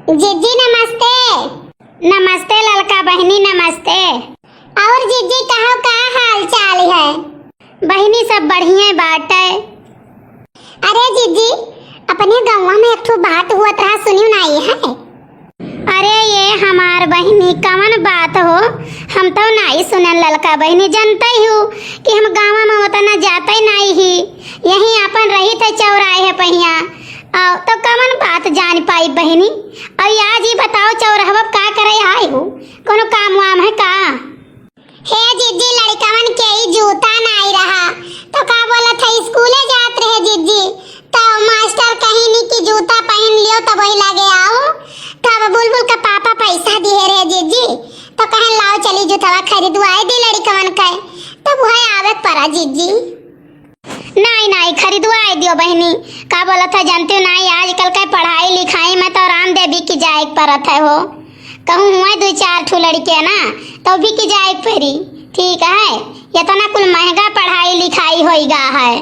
जीजी नमस्ते। नमस्ते ललका बहनी नमस्ते। और जीजी कहो का हाल चाल है? बहनी सब बढ़िया बाटे। अरे जीजी अपने गाँव में एक ठो बात हुआ था सुनियो नहीं है? अरे ये हमार बहनी कवन बात हो? हम तो नहीं सुनल ललका बहनी, जानते हो कि हम गाँव में उतना जाते नहीं ही, यहीं अपन रही थे चौराहे पहिया तो कवन बात जान पाई बहनी। और आज ही बताओ चौराहा का करे आए हो, कोनो काम वाम है का? हे जीजी लड़कवन के ही जूता नहीं रहा तो का बोला था स्कूले जात रहे जीजी, तो मास्टर कहीं नहीं कि जूता पहन लियो तब वही लगे आओ, तब बुलबुल का पापा पैसा दिए रहे जीजी, तो कहे लाओ चली जूता खरीदू आए दी लड़कवन के, तब वही आवे पड़ा जीजी। नहीं नहीं खरीदवा दियो बहनी, का बोला था जानते हो नहीं आजकल का पढ़ाई लिखाई में तो रामदेवी की जाए परत है हो, कहूँ हुआ दो चार ठो लड़के ना तो भी की जाए परी, ठीक है ये तो ना कुल महंगा पढ़ाई लिखाई होइगा है।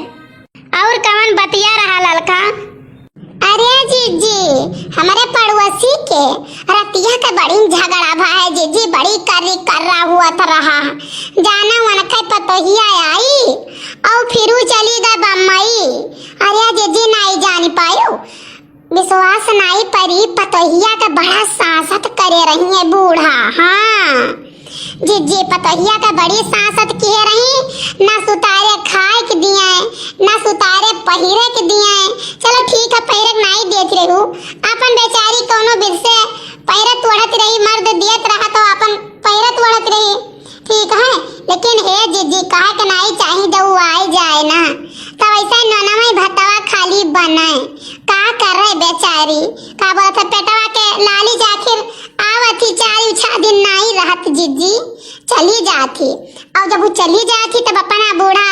और कवन बतिया रहा ललका? अरे जीजी हमारे पड़ोसी के रतिया का बड़ी झगड़ा भाई जीजी, बड़ी कर रहा हुआ था रहा, जाना उनका पतोहिया आई और फिर चली गई बम्बई। अरे जीजी नहीं जान पायो, विश्वास नहीं परी, पतोहिया का बड़ा सांसत करे रही है बूढ़ा। हाँ जीजी पतोहिया का बड़ी सांसत किए रही, ना सुतारे खाए के दिए ना सुतारे पहिरे के दिए। चलो ठीक है पहिरे नहीं देख रही हूँ, अपन बेचारी कोनो बिर से पहिरे तोड़त रही, मर्द दियत रहा तो अपन पहिरे तोड़त रही, ठीक है। लेकिन हे जीजी कहा के नहीं चाहिए दऊ आई जाए ना, तो ऐसा नोना में भतवा खाली बने का कर रहे बेचारी, का बोलत पेटवा के लाली जाखिर आवती चार छह दिन नहीं रहत जीजी, चली जाती। और जब वो चली जाती तब अपना बूढ़ा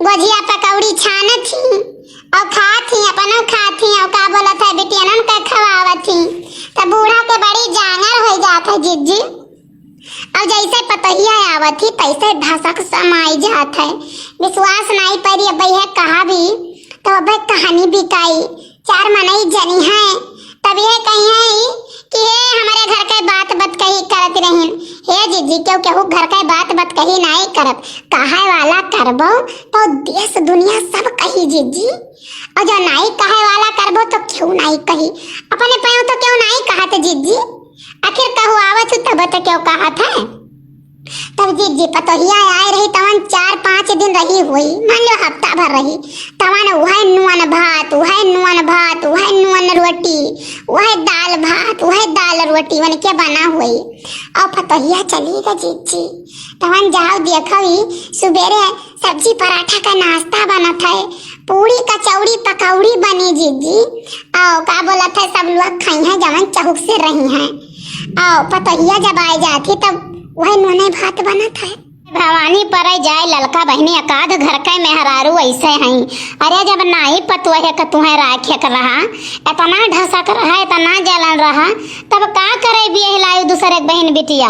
गोजिया पकौड़ी छानत थी और खाती अपनों खाती और का बोला था बेटियन का खवावती, तब बूढ़ा के बड़ी जांगर हो जाता जीजी। और जैसे पतोहिया आवत थी तैसे धसक समाई जात है, विश्वास नहीं पड़ी अब है कहा भी तो अब कहानी बिकाई चार मनई जनी है, तब ये कही है कि हे हमारे घर के बात कही करत रही। हे जीजी क्यों केहू घर के बात कही नहीं करत, कहे वाला करबो तो देश दुनिया सब कही जीजी, और जो नहीं कहे वाला करबो तो क्यों नहीं कही, अपने पैयों तो क्यों नहीं कहते जीजी, आखिर कहू आवत तब तो क्यों कहा था। तब जीजी पतोहिया आए रही तवन 4-5 दिन रही हुई, मान लो हफ्ता भर रही, तवन वह नुअन भात वह नुअन रोटी वह दाल भात वह दाल रोटी वन के बना हुई। और पतोहिया चली गई जीजी, तवन जाओ देखी सुबेरे सब्जी पराठा का नाश्ता बना था, पूरी कचौड़ी पकौड़ी बनी जीजी, और का बोला था सब लोग खाई हैं जवन चहुक से रही हैं। और पतोहिया जब आई जाती तब वह नूने भात बना था। भवानी पर जाए ललका बहनी एकाध घर के मेहरारू ऐसे हैं, अरे जब नहीं पतोहे का तुम्हें राखे कर रहा, इतना ढसक रहा इतना जलन रहा, तब का करे बिये हिलाई दूसरे बहन बिटिया,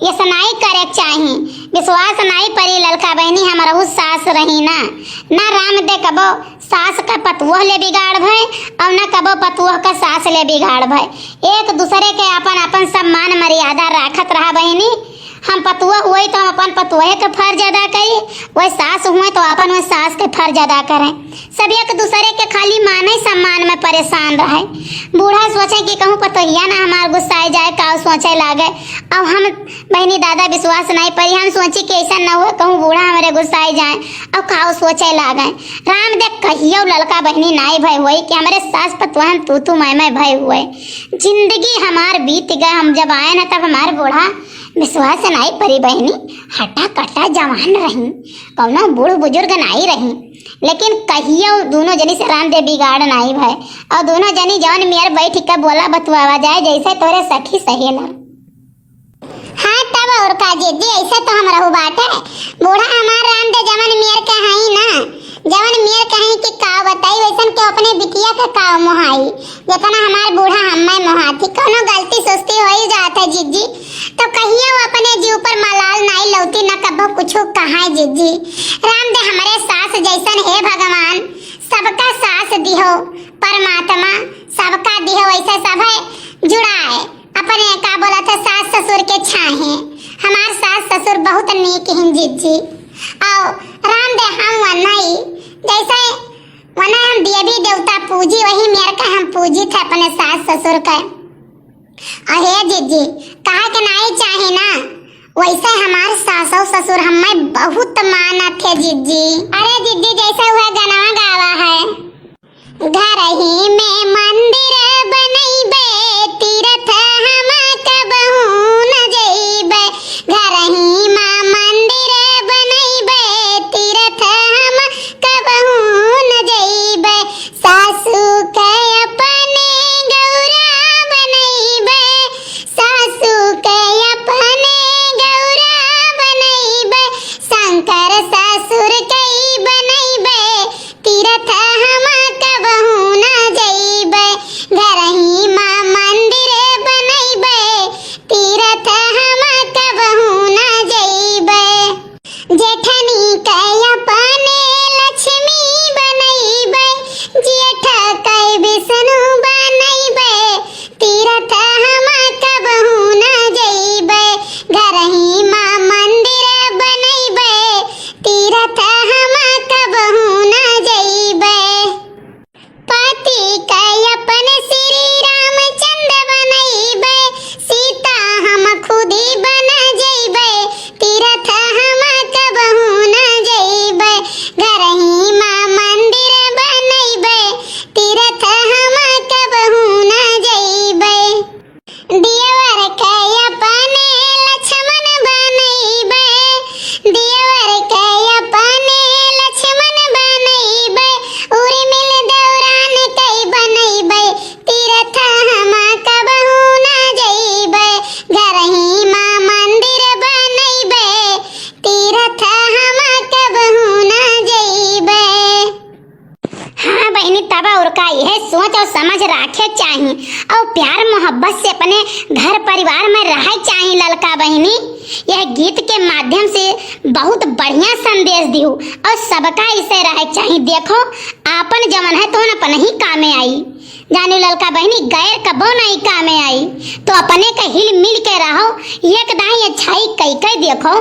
ये सनाई करे चाहिए। विश्वास नहीं परी ललका बहनी हमारा उस सास रही ना राम दे कबो सास का पतुह ले बिगाड़ भय और न कबो पतुह का सास ले बिगाड़ भय, एक दूसरे के अपन अपन सम्मान मर्यादा राखत रहा बहनी। हम पतुआ हुए तो हम अपन पतुहे के फर्ज अदा करी, वह सास हुए तो अपन वह सास के फर्ज अदा करें, सब एक दूसरे के खाली माने सम्मान में परेशान रहे। बूढ़ा सोचे कि कहूँ पतोहिया ना हमार गुस्साए जाए का सोचे लागे, अब हम बहनी दादा विश्वास नहीं पड़ी, हम सोची कि ऐसा न हो कहूँ बूढ़ा हमारे गुस्साए जाए और खाओ सोचे लागे। राम देख कहियो ललका बहनी नहीं भय हुई कि हमारे सास पतुआ तू मैं भय हुए, जिंदगी हमार बीत गए। हम जब आए ना तब हमारे बूढ़ा विश्वास नहीं परी बहनी, हटा कटा जवान रही, कौनो बूढ़ बुजुर्ग नहीं रही, लेकिन कहियो दोनों जनी से रामदेव बिगाड़ नहीं भय, और दोनों जनी जवन मेयर बैठ के बोला बतुआवा जाए जैसे तोरे सखी सहेला। हाँ तब और का जीजी ऐसे तो हम रहू बाटे, बूढ़ा हमार रामदेव जवन मेयर के हई ना, जवन मेयर कहीं कि का बताई वैसन के अपने बिटिया का का मोहाई, जितना हमार बूढ़ा हम्मे मोहाती, कोनो गलती सुस्ती हो ही जाता है जीजी, तो कहिए वो अपने जीव पर मलाल नहीं लौटी न कबो कुछ कहा जीजी। राम दे हमारे सास जैसन है भगवान, सबका सास दिहो परमात्मा, सबका दिहो ऐसे सब है जुड़ा के छाहे। हमार सास ससुर बहुत नेक हैं जीजी। और राम दे हम वनाई जैसे वना हम देवी देवता पूजी वही मेरे का हम पूजी थे अपने सास ससुर का। अहे जीजी कहा के नहीं चाहे ना वैसे हमारे सासौ ससुर हमें बहुत मानत है जीजी। अरे जीजी जैसे वह गाना गावा है, घर ही में मंदिर बनैबे तीर्थ हम कबहू न जइबे। घर ही में मंदिर बनैबे तीर्थ हम कबहू न जइबे। सासू के अपने गौरा बनैबे, सासू के अपने गौरा बनैबे। शंकर ससुर कई बनैबे तीर्थ हम कबहू न जइबे। घर ही माँ मंदिर बनैबे तीर्थ हम कबहू न जइबे। जेठनी के अपने लक्ष्मी बनैबे, जेठ के विष्णु बनैबे तीर्थ हम कबहू न जइबे। घर ही माँ मंदिर बनैबे तीर्थ हम कबहू न जइबे। पति के अपन श्री रामचंद्र बनैबे, सीता हम खुद ही बन जइबे तीर्थ हम कबहू न जइबे। घर ही माँ मंदिर बनैबे तीर्थ हम कबहू न जइबे। देवर के अपने लक्ष्मण बनैबे, देवर के अपने लक्ष्मण बनैबे। उर्मिल दौरान कई बनैबे तीर्थ हम कबहू न जइबे। घर ही माँ मंदिर बनैबे तीर्थ हम कबहू न जइबे। हाँ बहनी तब और का यह सोच और समझ रखे चाहिए और प्यार मोहब्बत से अपने घर परिवार में रह चाहिए ललका बहनी। यह गीत के माध्यम से बहुत बढ़िया संदेश दियो और सबका इसे रह चाहिए। देखो आपन जमन है तो अपन ही कामे आई, जानी ललका बहनी गैर कबो नहीं कामे आई। तो अपने का हिल मिल के रहो, एक दाई अच्छाई कई कई देखो।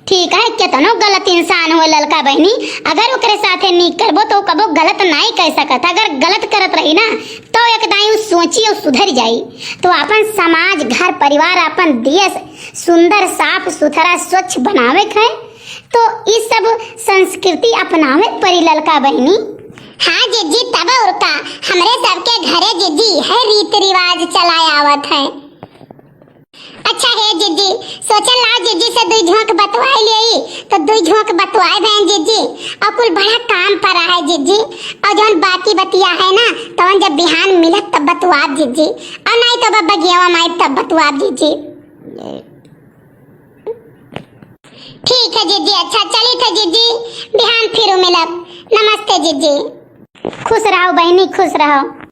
ठीक है कितनो गलत इंसान हो ललका बहनी, अगर ओकरे साथे नहीं करबो तो कबो गलत नहीं कह सकत। अगर गलत करत रही ना तो एक दाई सोची और सुधर जाई। तो अपन समाज घर परिवार अपन देश सुंदर साफ सुथरा स्वच्छ बनावे है तो इस सब संस्कृति अपनावे परी ललका बहनी। हाँ जीजी तब और का हमरे सबके घरे जीजी है रीति रिवाज चलाए आवत है। अच्छा है जीजी सोचल ला जीजी से दुई झोंक बतवाई ले तो दुई झोंक बतवाए बहन जीजी और कुल बड़ा काम पर है जीजी। और जौन बाकी बतिया है ना तो जब बिहान मिलत तब बतवाब जीजी, और नहीं तो बगियावा माई तब बतवाब जीजी। ठीक है जीजी। अच्छा चली थे जीजी बिहान फिर मिलब। नमस्ते जीजी। खुश रहो बहनी खुश रहो।